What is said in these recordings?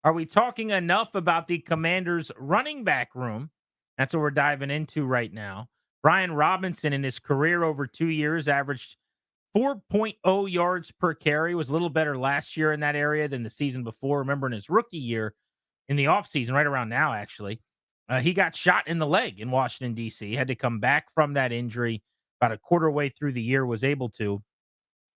Are we talking enough about the Commanders' running back room? That's what we're diving into right now. Brian Robinson, in his career over 2 years, averaged 4.0 yards per carry, was a little better last year in that area than the season before. Remember, in his rookie year, in the offseason, right around now, actually, he got shot in the leg in Washington, D.C. Had to come back from that injury about a quarter way through the year, was able to,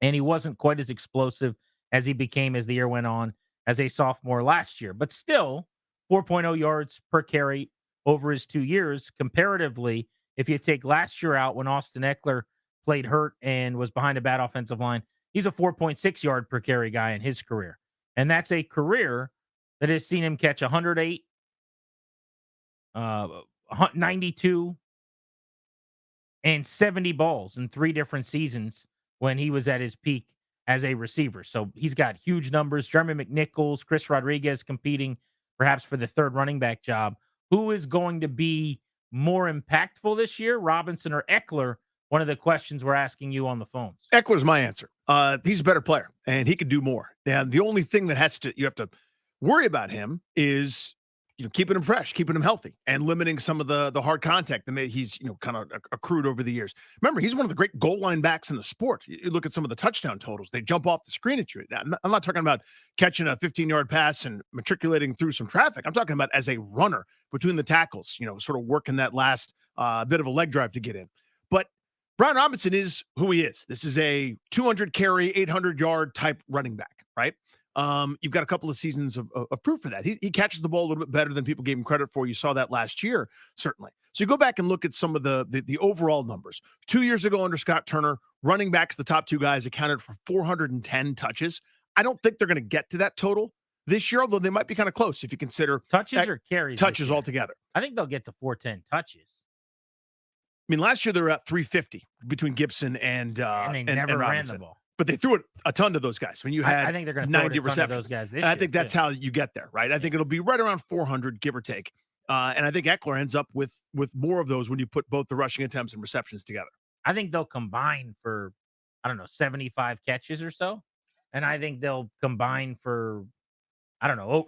and he wasn't quite as explosive as he became as the year went on as a sophomore last year. But still, 4.0 yards per carry over his 2 years. Comparatively, if you take last year out when Austin Ekeler played hurt and was behind a bad offensive line, he's a 4.6 yard per carry guy in his career. And that's a career that has seen him catch 108, 92, and 70 balls in 3 different seasons when he was at his peak as a receiver. So he's got huge numbers. Jeremy McNichols, Chris Rodriguez competing perhaps for the third running back job. Who is going to be more impactful this year, Robinson or Ekeler? One of the questions we're asking you on the phones. Eckler's my answer. He's a better player, and he could do more. And the only thing that you have to worry about him is keeping him fresh, keeping him healthy, and limiting some of the hard contact that he's kind of accrued over the years. Remember, he's one of the great goal line backs in the sport. You look at some of the touchdown totals; they jump off the screen at you. I'm not talking about catching a 15-yard pass and matriculating through some traffic. I'm talking about as a runner between the tackles, sort of working that last bit of a leg drive to get in. But Brian Robinson is who he is. This is a 200 carry, 800 yard type running back, right? You've got a couple of seasons of proof for that. He catches the ball a little bit better than people gave him credit for. You saw that last year, certainly. So you go back and look at some of the overall numbers. 2 years ago under Scott Turner, running backs, the top two guys accounted for 410 touches. I don't think they're going to get to that total this year, although they might be kind of close if you consider touches or carries. Touches altogether. I think they'll get to 410 touches. I mean, last year they were at 350 between Gibson and they never ran Robinson. the ball. But they threw it a ton to those guys. When you had I think they're going to 90 throw it a ton to receptions. those guys this I year, think that's how you get there, right? I think it'll be right around 400, give or take. And I think Ekeler ends up with more of those when you put both the rushing attempts and receptions together. I think they'll combine for, 75 catches or so. And I think they'll combine for,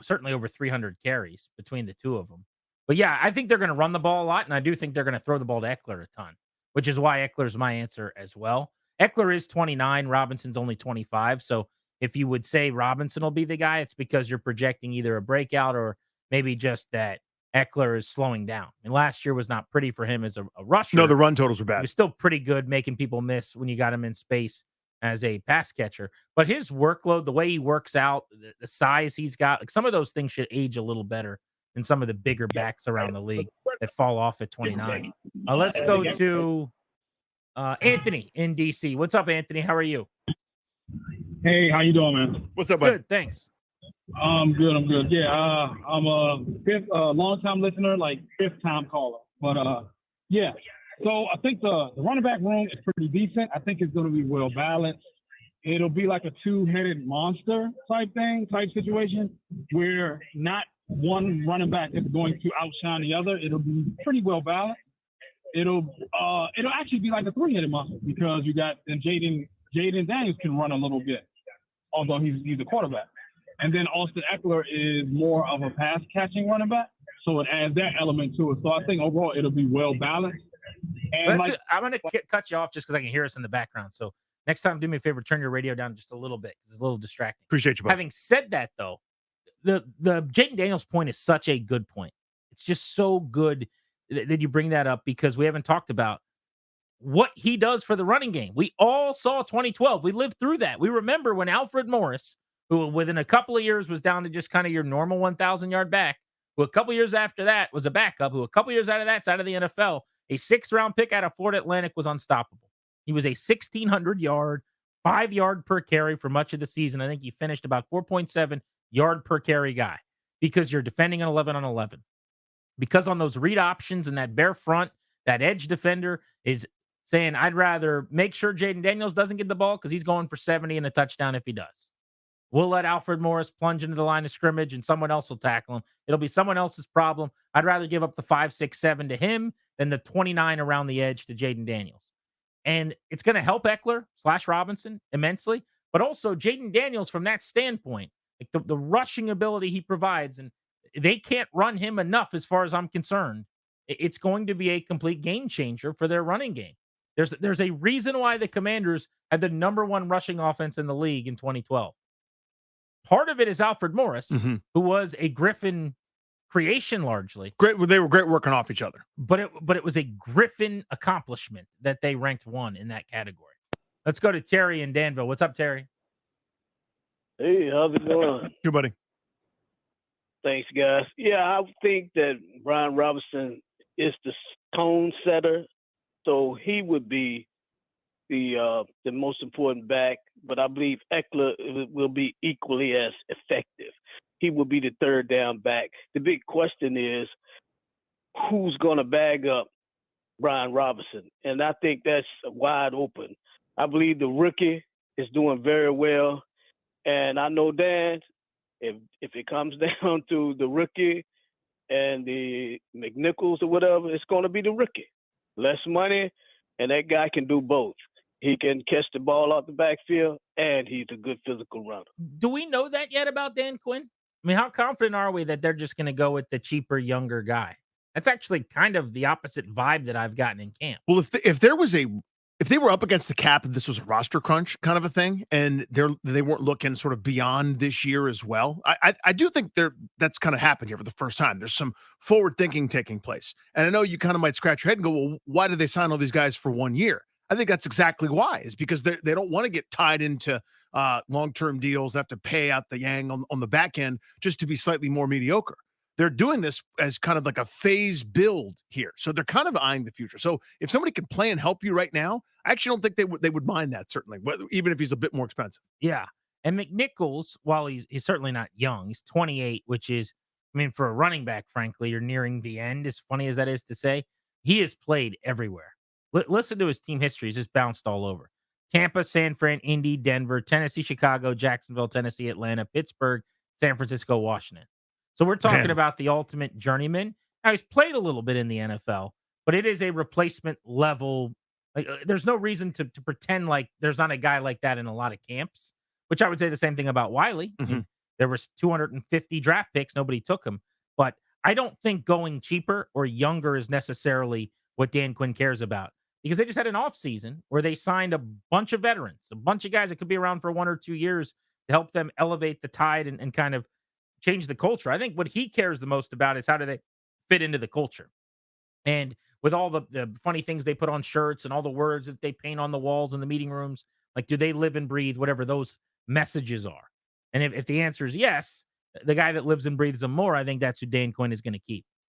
certainly over 300 carries between the two of them. But yeah, I think they're going to run the ball a lot, and I do think they're going to throw the ball to Ekeler a ton, which is why Eckler's my answer as well. Ekeler is 29, Robinson's only 25. So if you would say Robinson will be the guy, it's because you're projecting either a breakout or maybe just that Ekeler is slowing down. And last year was not pretty for him as a rusher. No, the run totals were He bad. was still pretty good, making people miss when you got him in space as a pass catcher. But his workload, the way he works out, the size he's got, like some of those things should age a little better than some of the bigger backs around the league that fall off at 29. Let's go to Anthony in DC. What's up, Anthony? How are you? Hey, how you doing, man? What's up, bud? Good, thanks. I'm good. Yeah, I'm a long-time listener, like fifth-time caller. But yeah. So I think the running back room is pretty decent. I think it's going to be well balanced. It'll be like a two-headed monster type situation, where not one running back is going to outshine the other. It'll be pretty well balanced. It'll actually be like a three-headed monster because you got Jayden Daniels can run a little bit, although he's a quarterback. And then Austin Ekeler is more of a pass-catching running back, so it adds that element to it. So I think overall it'll be well balanced. And I'm going to cut you off just because I can hear us in the background. So next time, do me a favor, turn your radio down just a little bit because it's a little distracting. Appreciate you, buddy. Having said that, though, the Jayden Daniels point is such a good point. It's just so good that you bring that up because we haven't talked about what he does for the running game. We all saw 2012. We lived through that. We remember when Alfred Morris, who within a couple of years was down to just kind of your normal 1,000-yard back, who a couple years after that was a backup, who a couple years out of that's out of the NFL, a 6th-round pick out of Florida Atlantic was unstoppable. He was a 1,600-yard, 5-yard per carry for much of the season. I think he finished about 4.7 yard per carry guy because you're defending an 11 on 11. Because on those read options and that bare front, that edge defender is saying, I'd rather make sure Jayden Daniels doesn't get the ball because he's going for 70 and a touchdown if he does. We'll let Alfred Morris plunge into the line of scrimmage and someone else will tackle him. It'll be someone else's problem. I'd rather give up the 5, 6, 7 to him than the 29 around the edge to Jayden Daniels. And it's going to help Ekeler / Robinson immensely, but also Jayden Daniels from that standpoint. Like the rushing ability he provides, and they can't run him enough as far as I'm concerned. It's going to be a complete game changer for their running game. There's a reason why the Commanders had the number one rushing offense in the league in 2012. Part of it is Alfred Morris, who was a Griffin creation largely. Great. They were great working off each other. But it was a Griffin accomplishment that they ranked one in that category. Let's go to Terry in Danville. What's up, Terry? Hey, how's it going? Good, buddy. Thanks, guys. Yeah, I think that Brian Robinson is the tone setter, so he would be the most important back. But I believe Ekeler will be equally as effective. He will be the third down back. The big question is who's going to bag up Brian Robinson, and I think that's wide open. I believe the rookie is doing very well, and I know, Dan, if it comes down to the rookie and the McNichols or whatever, it's going to be the rookie. Less money, and that guy can do both. He can catch the ball out the backfield, and he's a good physical runner. Do we know that yet about Dan Quinn? I mean, how confident are we that they're just going to go with the cheaper, younger guy? That's actually kind of the opposite vibe that I've gotten in camp. Well, if they were up against the cap and this was a roster crunch kind of a thing, and they weren't looking sort of beyond this year as well, I do think that's kind of happened here for the first time. There's some forward thinking taking place, and I know you kind of might scratch your head and go, well, why did they sign all these guys for 1 year? I think that's exactly why. Is because they don't want to get tied into long-term deals, have to pay out the yang on the back end just to be slightly more mediocre. They're doing this as kind of like a phase build here. So they're kind of eyeing the future. So if somebody can play and help you right now, I actually don't think they would mind that, certainly, even if he's a bit more expensive. Yeah. And McNichols, while he's certainly not young, he's 28, which is, I mean, for a running back, frankly, you're nearing the end, as funny as that is to say. He has played everywhere. Listen to his team history. He's just bounced all over. Tampa, San Fran, Indy, Denver, Tennessee, Chicago, Jacksonville, Tennessee, Atlanta, Pittsburgh, San Francisco, Washington. So we're talking about the ultimate journeyman. Now, he's played a little bit in the NFL, but it is a replacement level. Like, there's no reason to pretend like there's not a guy like that in a lot of camps, which I would say the same thing about Wiley. I mean, there was 250 draft picks. Nobody took him. But I don't think going cheaper or younger is necessarily what Dan Quinn cares about, because they just had an offseason where they signed a bunch of veterans, a bunch of guys that could be around for 1 or 2 years to help them elevate the tide and kind of change the culture. I think what he cares the most about is how do they fit into the culture. And with all the funny things they put on shirts and all the words that they paint on the walls in the meeting rooms, like, do they live and breathe whatever those messages are? And if the answer is yes, the guy that lives and breathes them more, I think that's who Dan Quinn is going to keep.